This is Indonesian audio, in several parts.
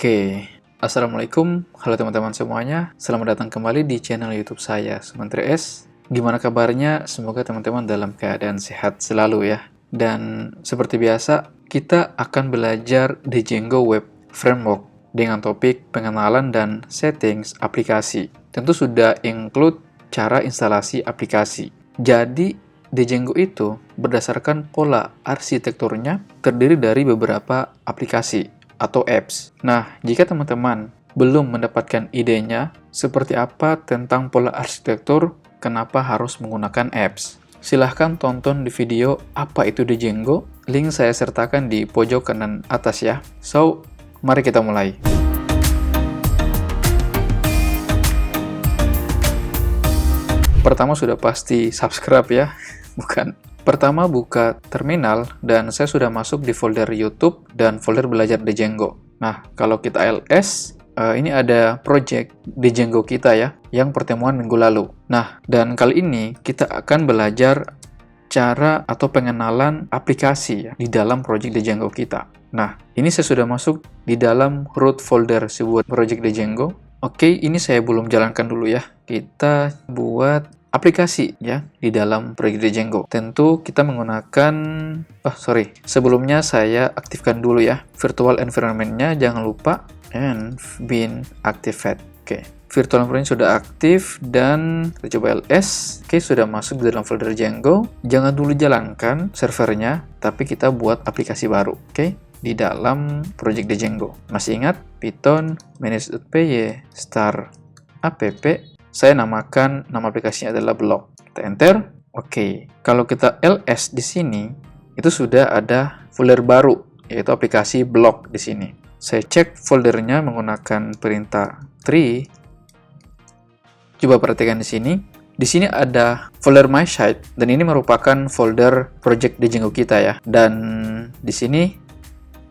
Oke, Assalamualaikum, halo teman-teman semuanya. Selamat datang kembali di channel YouTube saya, Sumantri S. Gimana kabarnya? Semoga teman-teman dalam keadaan sehat selalu ya. Dan seperti biasa, kita akan belajar Django Web Framework dengan topik pengenalan dan settings aplikasi. Tentu sudah include cara instalasi aplikasi. Jadi, Django itu berdasarkan pola arsitekturnya terdiri dari beberapa aplikasi atau apps. Nah, jika teman-teman belum mendapatkan idenya seperti apa tentang pola arsitektur, kenapa harus menggunakan apps, silahkan tonton di video apa itu Django. Link saya sertakan di pojok kanan atas ya. So, mari kita mulai. Pertama sudah pasti subscribe ya, bukan? Pertama buka terminal dan saya sudah masuk di folder YouTube dan folder belajar Django. Nah, kalau kita ls, ini ada project Django kita ya, yang pertemuan minggu lalu. Nah, dan kali ini kita akan belajar cara atau pengenalan aplikasi ya, di dalam project Django kita. Nah, ini saya sudah masuk di dalam root folder sebuah project Django. Oke, ini saya belum jalankan dulu ya. Kita buat aplikasi ya di dalam proyek Django. Tentu kita menggunakan sebelumnya saya aktifkan dulu ya virtual environment-nya, jangan lupa env bin activate. Oke, virtual environment sudah aktif dan kita coba ls. Oke, sudah masuk di dalam folder Django. Jangan dulu jalankan servernya, tapi kita buat aplikasi baru. Oke, di dalam project Django. Masih ingat python manage.py star app. Saya namakan nama aplikasinya adalah blog. Kita enter. Oke. Kalau kita ls di sini, itu sudah ada folder baru, yaitu aplikasi blog di sini. Saya cek foldernya menggunakan perintah tree. Coba perhatikan di sini. Di sini ada folder my site dan ini merupakan folder project Django kita ya. Dan di sini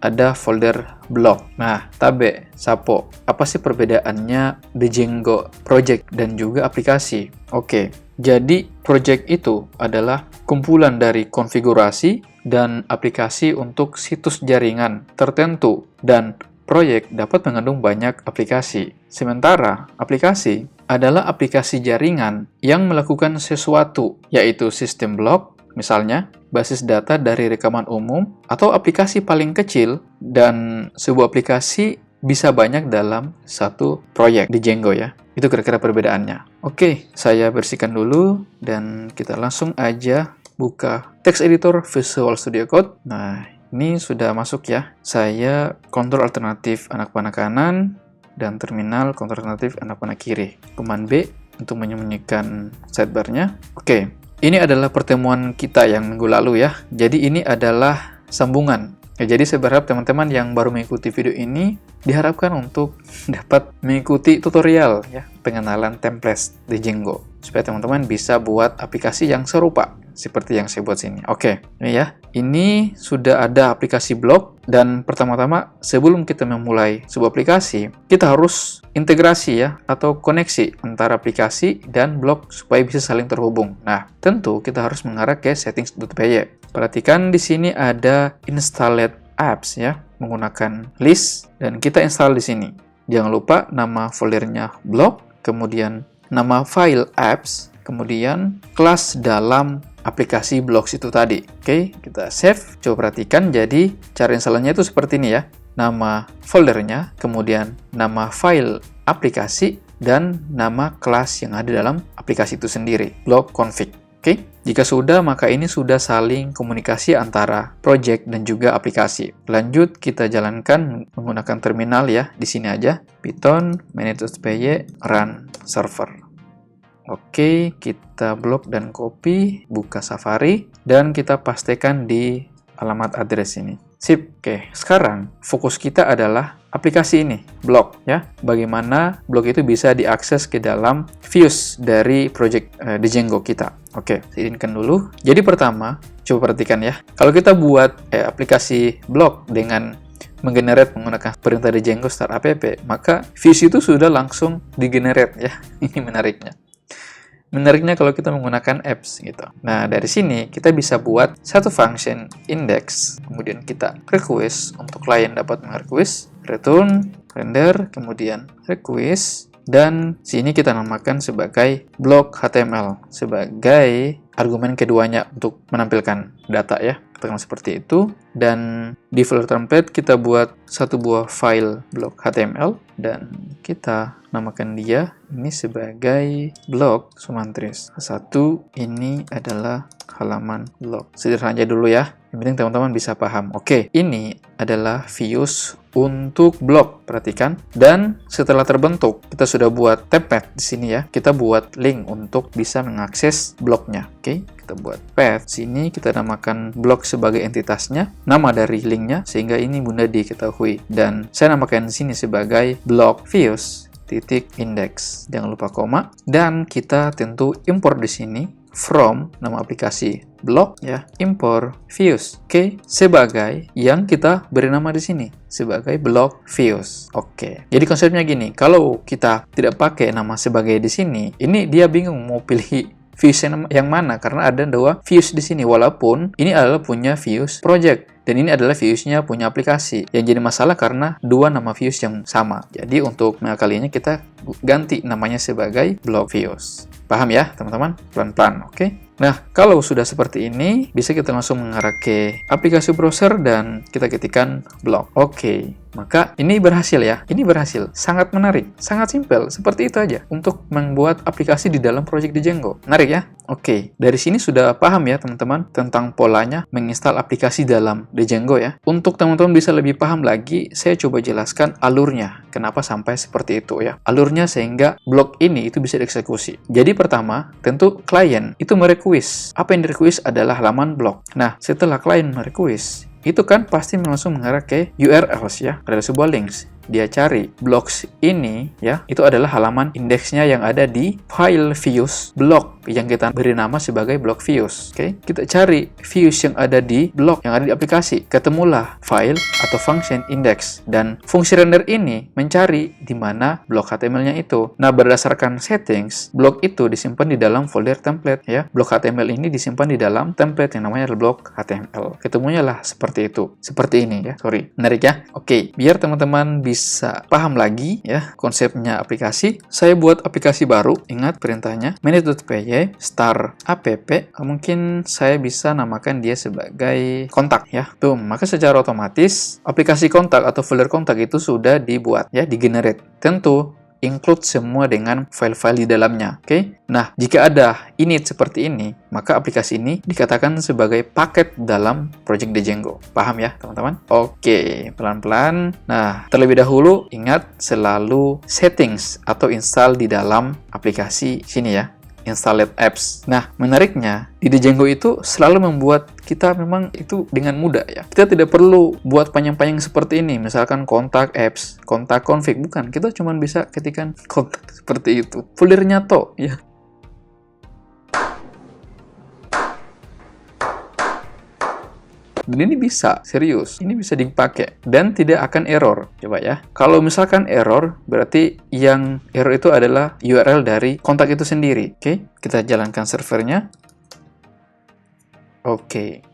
ada folder blog. Nah, tabe, sapo. Apa sih perbedaannya Django project dan juga aplikasi? Oke, jadi project itu adalah kumpulan dari konfigurasi dan aplikasi untuk situs jaringan tertentu, dan proyek dapat mengandung banyak aplikasi. Sementara aplikasi adalah aplikasi jaringan yang melakukan sesuatu, yaitu sistem blok, misalnya basis data dari rekaman umum, atau aplikasi paling kecil, dan sebuah aplikasi bisa banyak dalam satu proyek di Django ya. Itu kira-kira perbedaannya. Oke, saya bersihkan dulu dan kita langsung aja buka text editor Visual Studio Code. Nah, ini sudah masuk ya. Saya kontrol alternatif anak panah kanan dan terminal kontrol alternatif anak panah kiri. Command B untuk menyembunyikan sidebar-nya. Oke. Ini adalah pertemuan kita yang minggu lalu ya. Jadi ini adalah sambungan. Ya, jadi saya berharap teman-teman yang baru mengikuti video ini diharapkan untuk dapat mengikuti tutorial ya, pengenalan template di Django. Supaya teman-teman bisa buat aplikasi yang serupa seperti yang saya buat sini. Oke, ini ya. Ini sudah ada aplikasi blog, dan pertama-tama sebelum kita memulai sebuah aplikasi, kita harus integrasi ya atau koneksi antara aplikasi dan blog supaya bisa saling terhubung. Nah, tentu kita harus mengarah ke settings.py. Perhatikan di sini ada installed apps ya, menggunakan list, dan kita install di sini. Jangan lupa nama foldernya blog, kemudian nama file apps, kemudian kelas dalam aplikasi blogs itu tadi. Oke, kita save. Coba perhatikan, jadi cara installnya itu seperti ini ya. Nama foldernya, kemudian nama file aplikasi, dan nama kelas yang ada dalam aplikasi itu sendiri, blog config. Oke, jika sudah, maka ini sudah saling komunikasi antara project dan juga aplikasi. Lanjut, kita jalankan menggunakan terminal ya, di sini aja. Python manage.py run server. Oke, kita blok dan copy, buka Safari, dan kita pastikan di alamat address ini. Sip. Oke, sekarang fokus kita adalah aplikasi ini, blog ya. Bagaimana blog itu bisa diakses ke dalam views dari project Django kita. Oke, saya izinkan dulu. Jadi pertama, coba perhatikan ya. Kalau kita buat aplikasi blog dengan menggenerate menggunakan perintah Django start app, maka views itu sudah langsung digenerate ya. Ini menariknya. Menariknya kalau kita menggunakan apps gitu. Nah, dari sini kita bisa buat satu function index, kemudian kita request untuk klien dapat request return, render, kemudian request, dan sini kita namakan sebagai block HTML sebagai argumen keduanya untuk menampilkan data ya, katakan seperti itu. Dan di folder template kita buat satu buah file block HTML dan kita namakan dia ini sebagai block sumantris. Satu ini adalah halaman blog. Sederhana aja dulu ya. Yang penting teman-teman bisa paham. Oke, ini adalah views untuk blog. Perhatikan. Dan setelah terbentuk, kita sudah buat template di sini ya. Kita buat link untuk bisa mengakses blognya. Oke, kita buat path. Sini kita namakan blog sebagai entitasnya, nama dari linknya, sehingga ini mudah diketahui. Dan saya namakan di sini sebagai blog views titik index. Jangan lupa koma. Dan kita tentu import di sini from nama aplikasi blog ya, import views. Oke, sebagai yang kita beri nama di sini sebagai blog views. Oke. Jadi konsepnya gini, kalau kita tidak pakai nama sebagai di sini, ini dia bingung mau pilih views yang mana karena ada dua views di sini, walaupun ini adalah punya views project dan ini adalah viewsnya punya aplikasi. Yang jadi masalah karena dua nama views yang sama. Jadi untuk mengakalinya kita ganti namanya sebagai blog views. Paham ya teman-teman? Pelan-pelan, oke? Nah, kalau sudah seperti ini, bisa kita langsung mengarah ke aplikasi browser dan kita ketikkan blog. Oke, maka ini berhasil ya. Ini berhasil. Sangat menarik. Sangat simpel. Seperti itu aja untuk membuat aplikasi di dalam project Django. Menarik ya? Oke, dari sini sudah paham ya teman-teman tentang polanya menginstal aplikasi dalam Django ya. Untuk teman-teman bisa lebih paham lagi, saya coba jelaskan alurnya. Kenapa sampai seperti itu ya. Alurnya sehingga blog ini itu bisa dieksekusi. Jadi pertama, tentu klien itu merequest. Apa yang direquest adalah halaman blog. Nah, setelah klien merequest, itu kan pasti langsung mengarah ke URLs ya. Ada sebuah links. Dia cari blogs ini ya, itu adalah halaman indeksnya yang ada di file views blog yang kita beri nama sebagai blog views. Oke, kita cari views yang ada di blog, yang ada di aplikasi. Ketemulah file atau function index dan fungsi render ini mencari di mana blog HTML-nya itu. Nah, berdasarkan settings, blog itu disimpan di dalam folder template ya. Blog HTML ini disimpan di dalam template yang namanya blog HTML. Ketemunya lah seperti itu. Seperti ini ya. Sorry. Menarik ya? Oke, biar teman-teman bisa paham lagi ya konsepnya aplikasi, saya buat aplikasi baru. Ingat perintahnya manage.py star app. Mungkin saya bisa namakan dia sebagai kontak ya. Tuh, maka secara otomatis aplikasi kontak atau folder kontak itu sudah dibuat ya, digenerate. Tentu include semua dengan file-file di dalamnya. Oke. Nah, jika ada init seperti ini, maka aplikasi ini dikatakan sebagai paket dalam project Django. Paham ya, teman-teman? Oke, pelan-pelan. Nah, terlebih dahulu ingat selalu settings atau install di dalam aplikasi sini ya. Installed apps. Nah, menariknya di Django itu selalu membuat kita memang itu dengan mudah ya. Kita tidak perlu buat panjang-panjang seperti ini. Misalkan kontak apps, kontak config. Bukan, kita cuma bisa ketikkan kontak seperti itu. Foldernya to ya. Dan ini bisa, serius, ini bisa dipakai dan tidak akan error. Coba ya, kalau misalkan error, berarti yang error itu adalah URL dari kontak itu sendiri. Oke, kita jalankan servernya. Oke,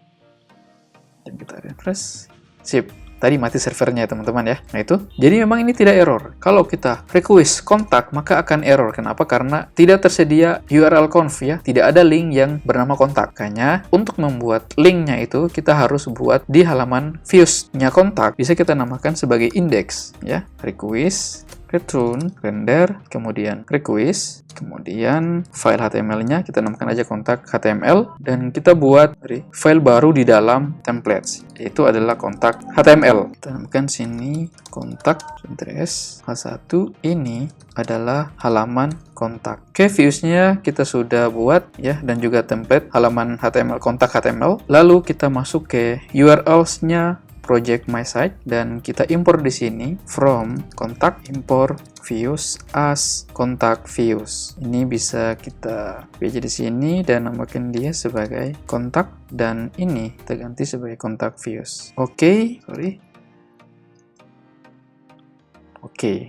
dan kita refresh. Sip. Tadi mati servernya ya teman-teman ya. Nah itu, jadi memang ini tidak error. Kalau kita request kontak, maka akan error. Kenapa? Karena tidak tersedia URL conf ya. Tidak ada link yang bernama kontak. Makanya untuk membuat linknya itu, kita harus buat di halaman views-nya kontak. Bisa kita namakan sebagai index ya. Request, return, render, kemudian request, kemudian file HTML-nya kita namakan aja kontak HTML, dan kita buat file baru di dalam templates, yaitu adalah kontak HTML. Kita namakan sini kontak address H1, ini adalah halaman kontak. Oke, views-nya kita sudah buat ya, dan juga template halaman HTML, kontak HTML. Lalu kita masuk ke URLs-nya project my site dan kita import di sini from kontak import views as kontak views. Ini bisa kita pilih di sini dan namakan dia sebagai kontak dan ini kita ganti sebagai kontak views. Oke.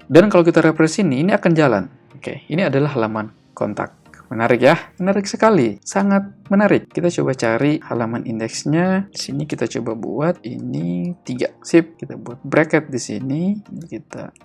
Dan kalau kita refresh ini akan jalan. Oke, ini adalah halaman kontak. menarik ya, menarik sekali, sangat menarik. Kita coba cari halaman indeksnya. Di sini kita coba buat ini 3. Sip, kita buat bracket di sini.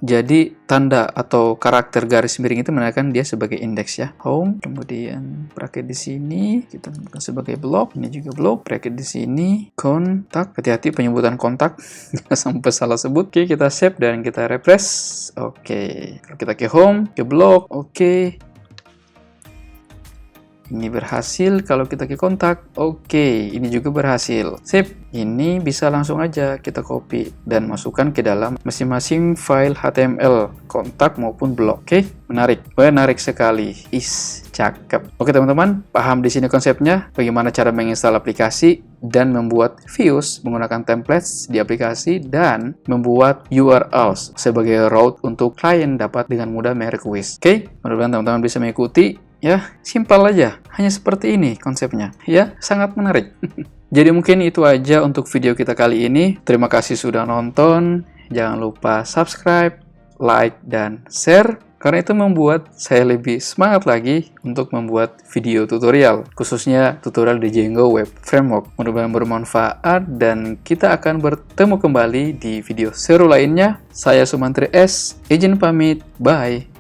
Jadi tanda atau karakter garis miring itu menandakan dia sebagai indeks ya. Home, kemudian bracket di sini kita buat sebagai blok. Ini juga blok. Bracket di sini kontak. Hati-hati penyebutan kontak, jangan sampai salah sebut. Oke, kita save dan kita refresh. Oke, kalau kita ke home, ke blok, oke. Ini berhasil. Kalau kita ke kontak, oke, ini juga berhasil. Sip. Ini bisa langsung aja kita copy dan masukkan ke dalam masing-masing file HTML, kontak maupun blog. Oke, menarik sekali. Cakep. Oke teman-teman, paham di sini konsepnya, bagaimana cara menginstal aplikasi dan membuat views menggunakan templates di aplikasi dan membuat URLs sebagai route untuk klien dapat dengan mudah merequest. Oke, mudah-mudahan teman-teman bisa mengikuti. Ya, simpel aja. Hanya seperti ini konsepnya. Ya, sangat menarik. Jadi mungkin itu aja untuk video kita kali ini. Terima kasih sudah nonton. Jangan lupa subscribe, like, dan share. Karena itu membuat saya lebih semangat lagi untuk membuat video tutorial. Khususnya tutorial di Django Web Framework. Mudah-mudahan bermanfaat dan kita akan bertemu kembali di video seru lainnya. Saya Sumantri S. Izin pamit. Bye.